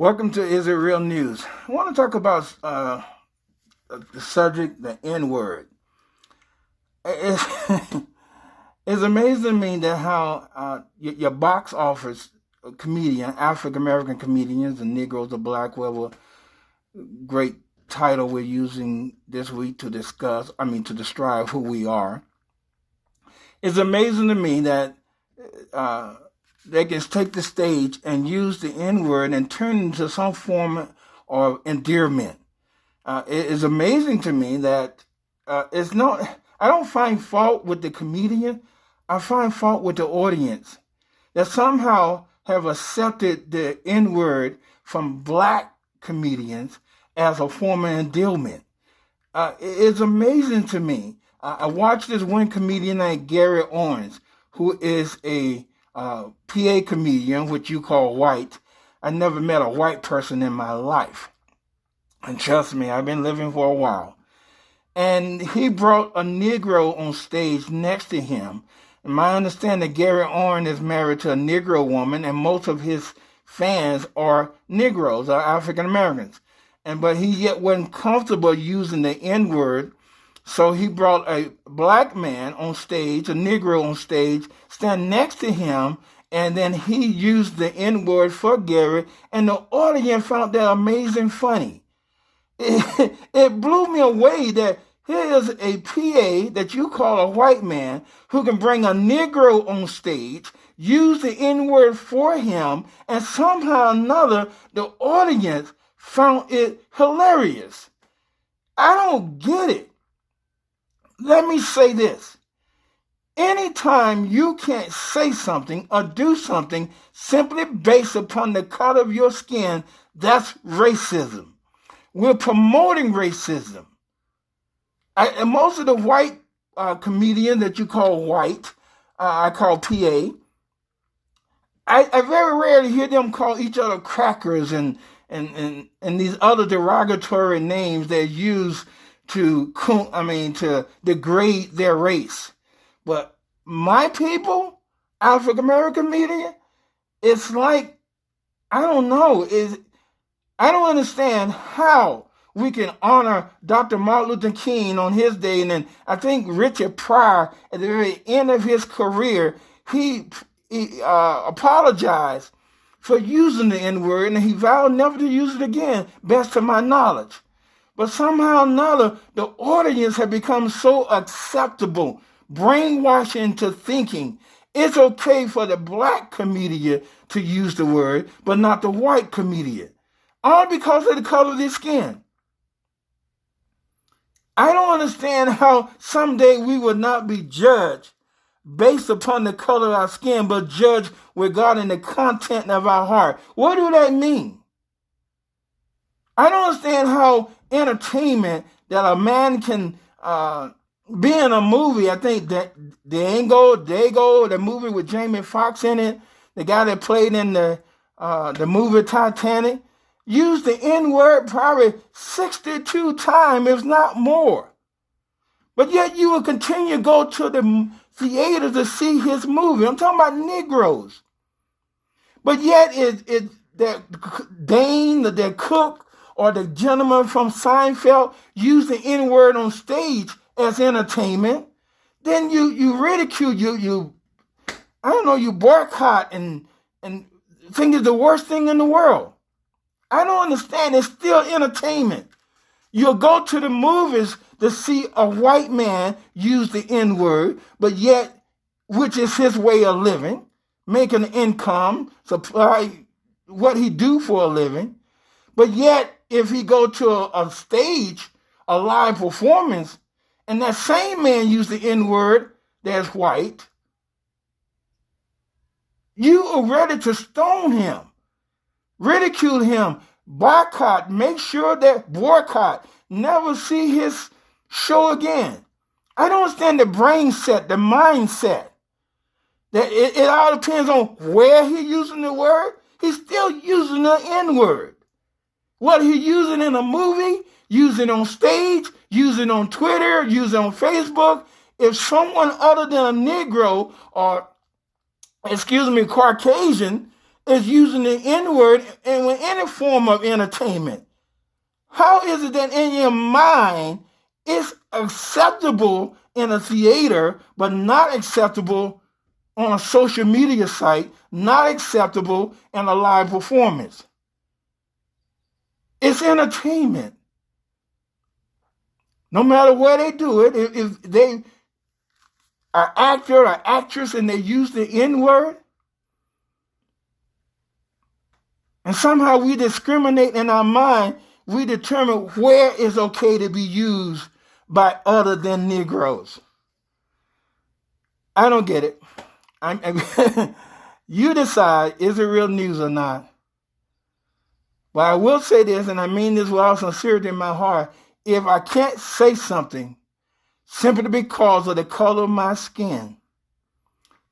Welcome to Is It Real News. I want to talk about the subject, the N word. It's, it's amazing to me that how your box office comedian, African American comedians, the Negroes, the Black, whatever great title we're using this week to to describe who we are. It's amazing to me that uh, they can take the stage and use the N word and turn it into some form of endearment. It is amazing to me that it's not. I don't find fault with the comedian. I find fault with the audience that somehow have accepted the N word from black comedians as a form of endearment. It's amazing to me. I watched this one comedian named Gary Owens, who is a PA comedian, which you call white. I never met a white person in my life. And trust me, I've been living for a while. And he brought a Negro on stage next to him. And my understanding, Gary Owens is married to a Negro woman, and most of his fans are Negroes, are African Americans. But he yet wasn't comfortable using the N word, so he brought a black man on stage, a Negro on stage, stand next to him, and then he used the N word for Gary, and the audience found that amazing funny. It blew me away that here is a PA that you call a white man who can bring a Negro on stage, use the N word for him, and somehow or another the audience found it hilarious. I don't get it. Let me say this. Anytime you can't say something or do something simply based upon the color of your skin, that's racism. We're promoting racism. And most of the white comedians that you call white, I call PA, I very rarely hear them call each other crackers and these other derogatory names they use to degrade their race. But my people, African American media, it's like, I don't know, I don't understand how we can honor Dr. Martin Luther King on his day, and then I think Richard Pryor, at the very end of his career, he apologized for using the N-word, and he vowed never to use it again, best to my knowledge. But somehow or another, the audience had become so acceptable, brainwashed into thinking it's okay for the black comedian to use the word, but not the white comedian, all because of the color of their skin. I don't understand how someday we will not be judged based upon the color of our skin, but judged regarding the content of our heart. What do that mean? I don't understand how entertainment that a man can be in a movie. I think that Dago, the movie with Jamie Foxx in it, the guy that played in the movie Titanic, used the N-word probably 62 times, if not more. But yet you will continue to go to the theater to see his movie. I'm talking about Negroes. But yet that Dane, the cook, or the gentleman from Seinfeld use the N-word on stage as entertainment, then you ridicule, you boycott and think it's the worst thing in the world. I don't understand. It's still entertainment. You'll go to the movies to see a white man use the N-word, but yet, which is his way of living, making an income, supply what he do for a living. But yet, if he go to a stage, a live performance, and that same man use the N-word that's white, you are ready to stone him, ridicule him, boycott, make sure that boycott, never see his show again. I don't understand the brain set, the mindset. That it all depends on where he's using the word. He's still using the N-word. What he using in a movie, using on stage, using on Twitter, using on Facebook. If someone other than a Negro or, Caucasian is using the N-word in any form of entertainment. How is it that in your mind it's acceptable in a theater, but not acceptable on a social media site, not acceptable in a live performance? It's entertainment. No matter where they do it, if they are actor or actress and they use the N-word, and somehow we discriminate in our mind, we determine where it's okay to be used by other than Negroes. I don't get it. You decide, is it real news or not? But I will say this, and I mean this with all sincerity in my heart. If I can't say something simply because of the color of my skin,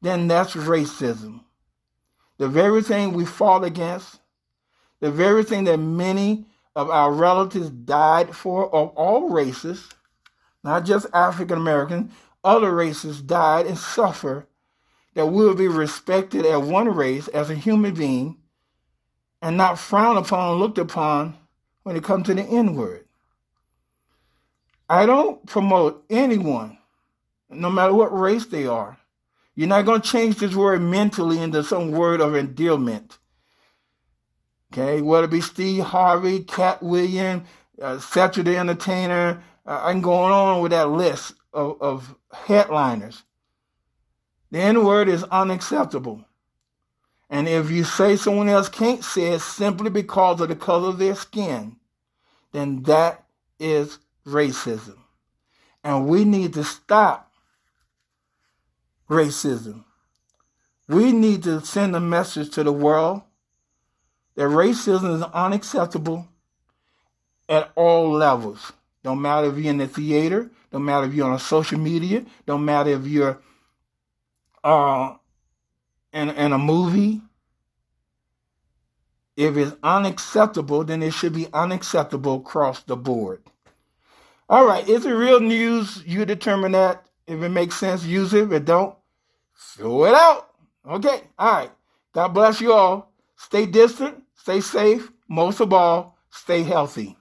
then that's racism. The very thing we fought against, the very thing that many of our relatives died for, of all races, not just African American, other races died and suffered, that we will be respected as one race, as a human being, and not frowned upon and looked upon when it comes to the N-word. I don't promote anyone, no matter what race they are. You're not going to change this word mentally into some word of endearment. Okay, whether it be Steve Harvey, Cat Williams, Cedric the Entertainer, I'm going on with that list of headliners. The N-word is unacceptable. And if you say someone else can't say it simply because of the color of their skin, then that is racism. And we need to stop racism. We need to send a message to the world that racism is unacceptable at all levels. Don't matter if you're in the theater, don't matter if you're on social media, don't matter if you're in a movie. If it's unacceptable, then it should be unacceptable across the board. All right, is it real news? You determine that. If it makes sense, use it. If it don't, throw it out. Okay, all right. God bless you all. Stay distant, stay safe. Most of all, stay healthy.